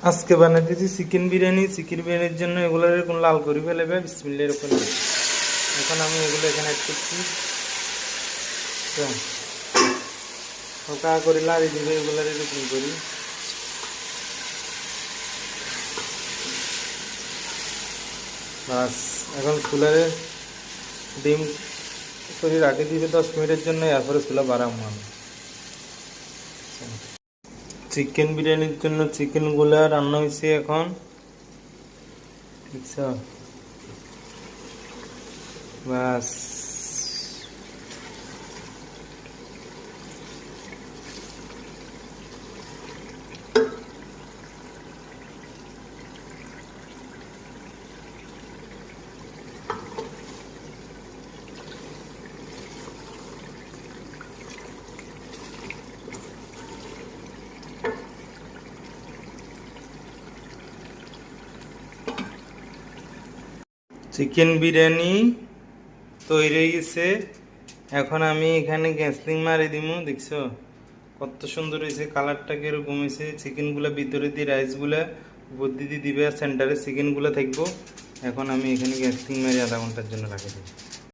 আজকে বানাইতেছি chicken biryani. Chicken বিরিয়ানির জন্য এগুলো এরকম লাল করে ফেলেবে, বিসমিল্লাহির রহমানির রহিম। এখন আমি এগুলো এখানে অ্যাড করছি, হালকা করে লাড়ি দিবে এগুলো এরকম করি। বাস এখন চুলারে ডিম করে রাখে দিবে 10 মিনিটের জন্য, এরপরে চুলা বাড়াম। চিকেন বিরিয়ানির জন্য চিকেনগুলো রান্না হয়েছে এখন, বুঝছ? বাস চিকেন বিরিয়ানি তৈরি হয়ে গেছে। এখন আমি এখানে গ্যাসলিং মারি দিমু। দেখছো কত সুন্দর হয়েছে, কালারটা কিরকম হয়েছে। চিকেনগুলো ভিতরে দিয়ে রাইসগুলো উপর দিয়ে দিবে, আর সেন্টারে চিকেনগুলো থাকবো। এখন আমি এখানে গ্যাসলিং মারি আধা ঘন্টার জন্য রাখি দিই।